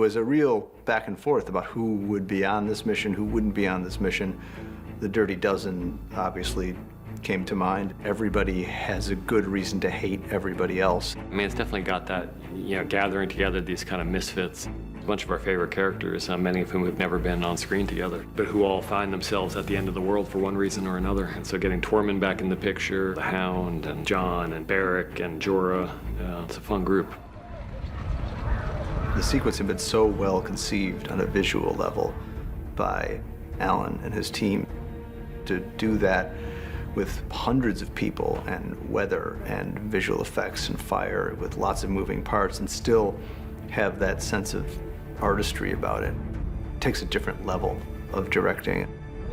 was a real back and forth about who would be on this mission, who wouldn't be on this mission. The Dirty Dozen obviously came to mind. Everybody has a good reason to hate everybody else. I mean, it's definitely got that, gathering together these kind of misfits. A bunch of our favorite characters, many of whom have never been on screen together, but who all find themselves at the end of the world for one reason or another. And so getting Tormund back in the picture, the Hound and John and Barrick and Jorah, it's a fun group. The sequence had been so well conceived on a visual level by Alan and his team. To do that with hundreds of people and weather and visual effects and fire with lots of moving parts and still have that sense of artistry about it, it takes a different level of directing.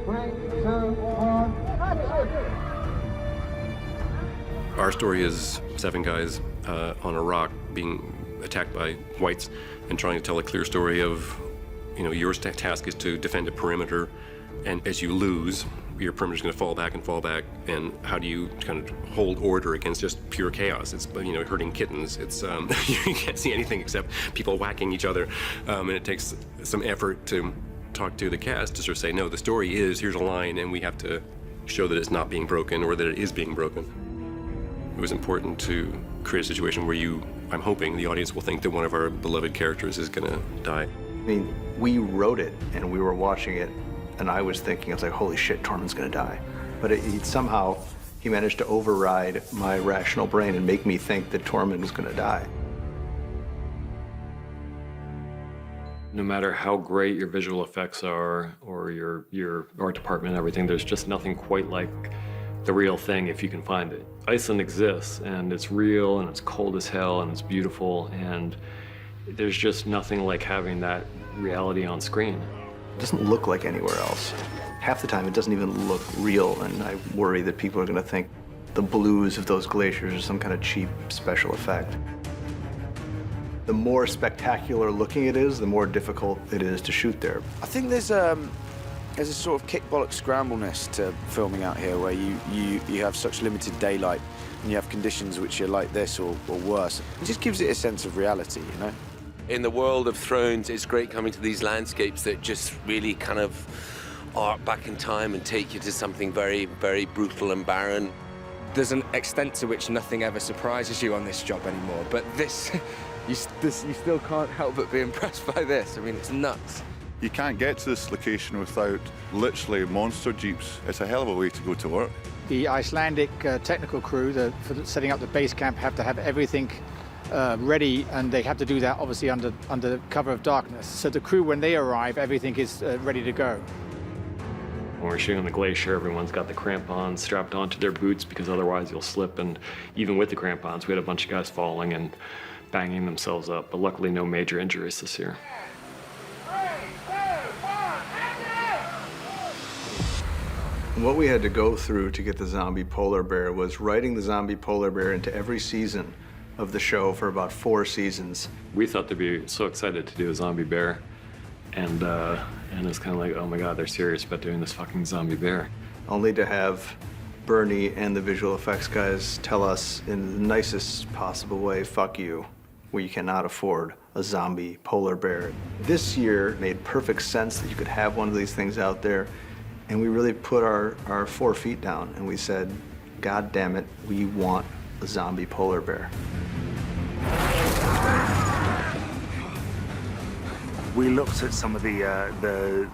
3, 2, 1. Our story is 7 guys on a rock being attacked by whites and trying to tell a clear story of, your task is to defend a perimeter, and as you lose, your perimeter is going to fall back, and how do you kind of hold order against just pure chaos? It's, hurting kittens. It's, you can't see anything except people whacking each other, and it takes some effort to talk to the cast to sort of say, no, the story is, here's a line, and we have to show that it's not being broken or that it is being broken. It was important to create a situation where I'm hoping the audience will think that one of our beloved characters is going to die. I mean, we wrote it and we were watching it, and I was like, holy shit, Tormund's gonna die. But somehow, he managed to override my rational brain and make me think that Tormund was gonna die. No matter how great your visual effects are or your art department and everything, there's just nothing quite like the real thing if you can find it. Iceland exists, and it's real, and it's cold as hell, and it's beautiful, and there's just nothing like having that reality on screen. It doesn't look like anywhere else. Half the time, it doesn't even look real, and I worry that people are gonna think the blues of those glaciers are some kind of cheap special effect. The more spectacular looking it is, the more difficult it is to shoot there. I think there's a sort of kick-bollock scrambleness to filming out here, where you have such limited daylight and you have conditions which are like this or worse. It just gives it a sense of reality, In the world of Thrones, it's great coming to these landscapes that just really kind of arc back in time and take you to something very, very brutal and barren. There's an extent to which nothing ever surprises you on this job anymore, but this, you still can't help but be impressed by this. I mean, it's nuts. You can't get to this location without literally monster jeeps. It's a hell of a way to go to work. The Icelandic technical crew for setting up the base camp have to have everything ready, and they have to do that obviously under cover of darkness. So the crew, when they arrive, everything is ready to go. When we're shooting on the glacier, everyone's got the crampons strapped onto their boots because otherwise you'll slip, and even with the crampons, we had a bunch of guys falling and banging themselves up, but luckily no major injuries this year. What we had to go through to get the zombie polar bear was writing the zombie polar bear into every season of the show for about 4 seasons. We thought they'd be so excited to do a zombie bear, and it's kind of like, oh my God, they're serious about doing this fucking zombie bear. Only to have Bernie and the visual effects guys tell us in the nicest possible way, fuck you, we cannot afford a zombie polar bear. This year made perfect sense that you could have one of these things out there, and we really put our 4 feet down and we said, God damn it, we want a zombie polar bear. We looked at some of the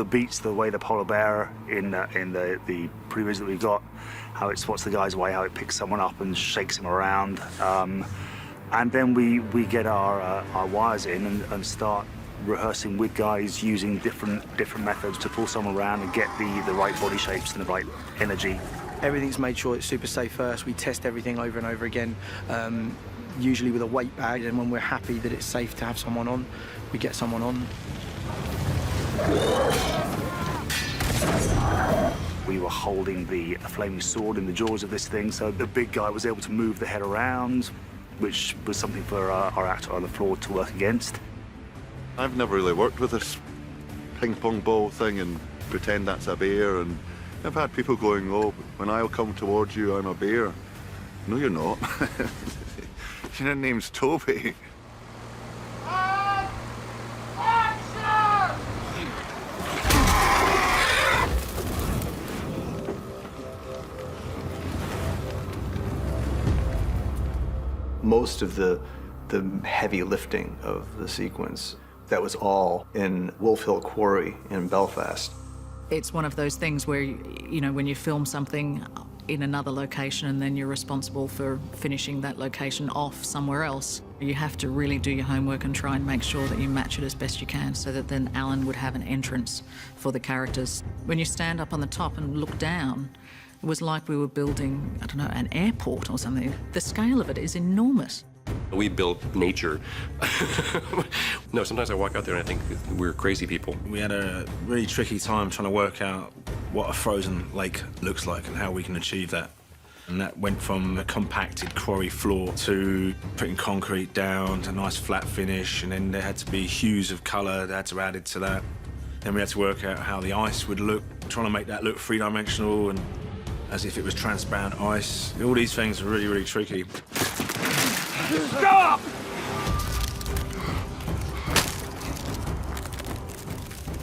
beats, the way the polar bear in the previews that we got, how it spots the guy's way, how it picks someone up and shakes him around, and then we get our wires in and start rehearsing with guys using different methods to pull someone around and get the right body shapes and the right energy. Everything's made sure it's super safe first. We test everything over and over again, usually with a weight bag, and when we're happy that it's safe to have someone on, we get someone on. We were holding a flaming sword in the jaws of this thing, so the big guy was able to move the head around, which was something for our actor on the floor to work against. I've never really worked with this ping pong ball thing and pretend that's a bear, and I've had people going, oh, when I'll come towards you, I'm a bear. No, you're not. Your name's Toby. most of the heavy lifting of the sequence, that was all in Wolf Hill Quarry in Belfast. It's one of those things where, you know, when you film something in another location and then you're responsible for finishing that location off somewhere else, you have to really do your homework and try and make sure that you match it as best you can so that then Alan would have an entrance for the characters. When you stand up on the top and look down, it was like we were building, I don't know, an airport or something. The scale of it is enormous. We built nature. No, sometimes I walk out there and I think we're crazy people. We had a really tricky time trying to work out what a frozen lake looks like and how we can achieve that. And that went from a compacted quarry floor to putting concrete down to a nice flat finish, and then there had to be hues of colour that had to be added to that. Then we had to work out how the ice would look, trying to make that look three-dimensional and as if it was transparent ice. All these things are really, really tricky. Stop!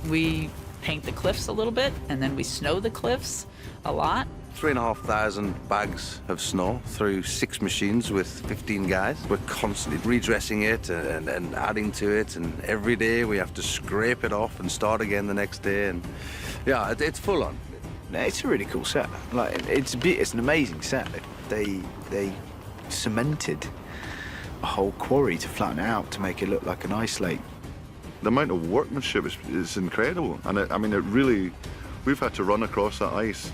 We paint the cliffs a little bit, and then we snow the cliffs a lot. 3,500 bags of snow through 6 machines with 15 guys. We're constantly redressing it and adding to it, and every day we have to scrape it off and start again the next day. And yeah, it's full on. It's a really cool set. Like, it's an amazing set. They cemented a whole quarry to flatten it out to make it look like an ice lake. The amount of workmanship is incredible, and I mean, it really, we've had to run across that ice.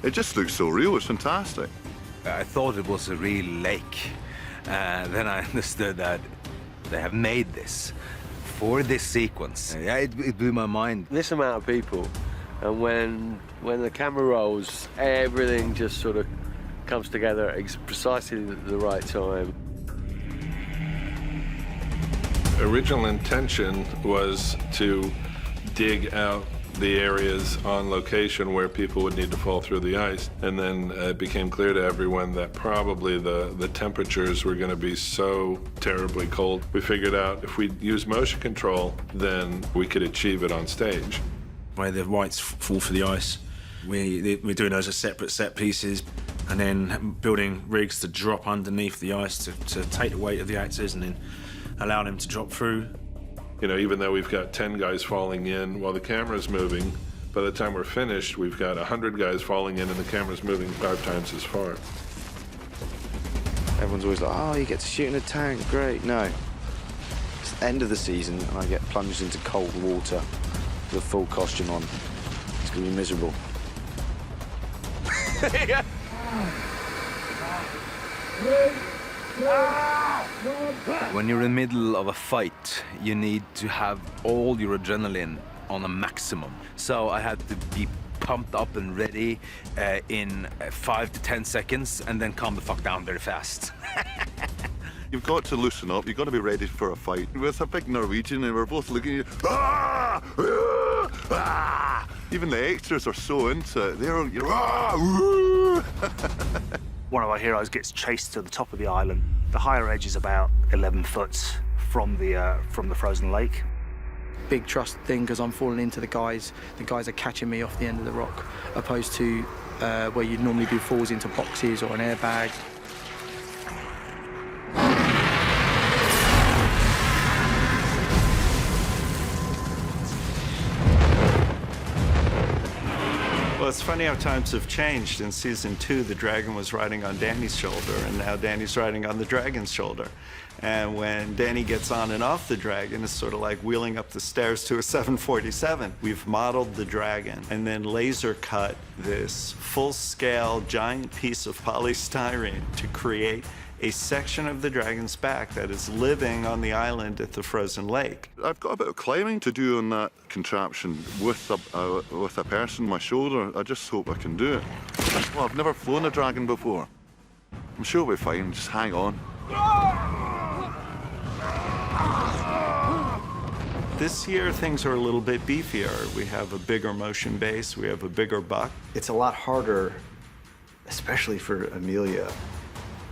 It just looks so real. It's fantastic. I thought it was a real lake. Then I understood that they have made this for this sequence. Yeah, it blew my mind. This amount of people, and when the camera rolls, everything just sort of comes together at precisely the right time. Original intention was to dig out the areas on location where people would need to fall through the ice, and then it became clear to everyone that probably the temperatures were going to be so terribly cold. We figured out if we use motion control, then we could achieve it on stage. Where the whites fall for the ice, we're doing those as separate set pieces, and then building rigs to drop underneath the ice to take the weight of the actors and then allow them to drop through. You know, even though we've got 10 guys falling in while the camera's moving, by the time we're finished, we've got 100 guys falling in and the camera's moving 5 times as far. Everyone's always like, oh, you get to shoot in a tank, great. No. It's the end of the season and I get plunged into cold water with a full costume on. It's gonna be miserable. When you're in the middle of a fight, you need to have all your adrenaline on a maximum. So I had to be pumped up and ready in 5 to 10 seconds and then calm the fuck down very fast. You've got to loosen up. You've got to be ready for a fight. With a big Norwegian, and we're both looking at you. Ah! Ah! Ah! Even the extras are so into it. They're you're, ah! One of our heroes gets chased to the top of the island. The higher edge is about 11 foot from the frozen lake. Big trust thing because I'm falling into the guys. The guys are catching me off the end of the rock, opposed to where you'd normally do falls into boxes or an airbag. Well, it's funny how times have changed. In season 2, the dragon was riding on Danny's shoulder, and now Danny's riding on the dragon's shoulder. And when Danny gets on and off the dragon, it's sort of like wheeling up the stairs to a 747. We've modeled the dragon and then laser cut this full-scale giant piece of polystyrene to create a section of the dragon's back that is living on the island at the frozen lake. I've got a bit of climbing to do on that contraption with a person on my shoulder. I just hope I can do it. Well, I've never flown a dragon before. I'm sure we'll be fine. Just hang on. This year, things are a little bit beefier. We have a bigger motion base. We have a bigger buck. It's a lot harder, especially for Amelia.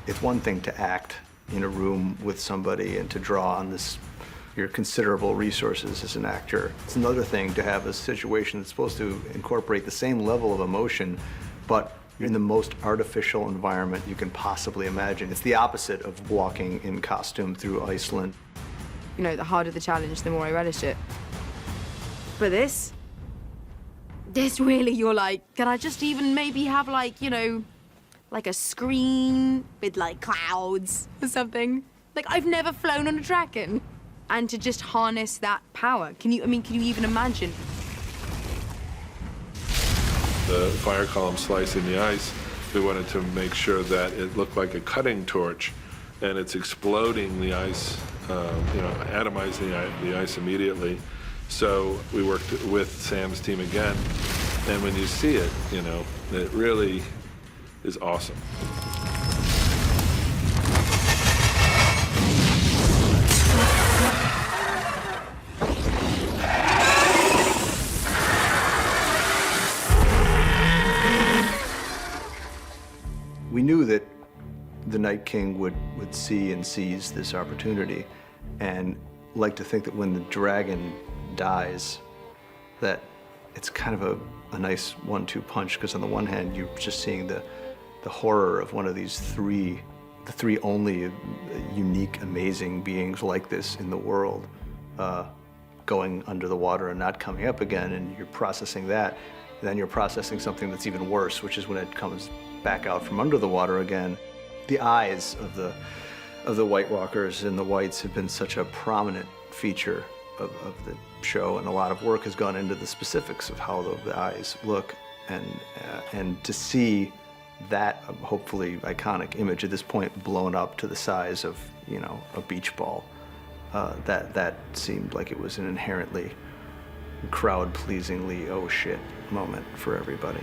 It's one thing to act in a room with somebody and to draw on your considerable resources as an actor. It's another thing to have a situation that's supposed to incorporate the same level of emotion, but You're in the most artificial environment you can possibly imagine. It's the opposite of walking in costume through Iceland. You know, the harder the challenge, the more I relish it. But this really, you're like, can I just even maybe have like, you know, like a screen with like clouds or something? Like, I've never flown on a dragon. And to just harness that power, can you even imagine? The fire column slicing the ice, we wanted to make sure that it looked like a cutting torch, and it's exploding the ice, atomizing the ice immediately. So we worked with Sam's team again, and when you see it, it really is awesome. We knew that the Night King would see and seize this opportunity, and like to think that when the dragon dies, that it's kind of a nice 1-2 punch, because on the one hand, you're just seeing the horror of one of these the three only unique, amazing beings like this in the world, going under the water and not coming up again, and you're processing that. And then you're processing something that's even worse, which is when it comes back out from under the water again. The eyes of the White Walkers and the Whites have been such a prominent feature of the show, and a lot of work has gone into the specifics of how the eyes look, and to see that hopefully iconic image at this point blown up to the size of a beach ball, that seemed like it was an inherently crowd-pleasingly oh shit moment for everybody.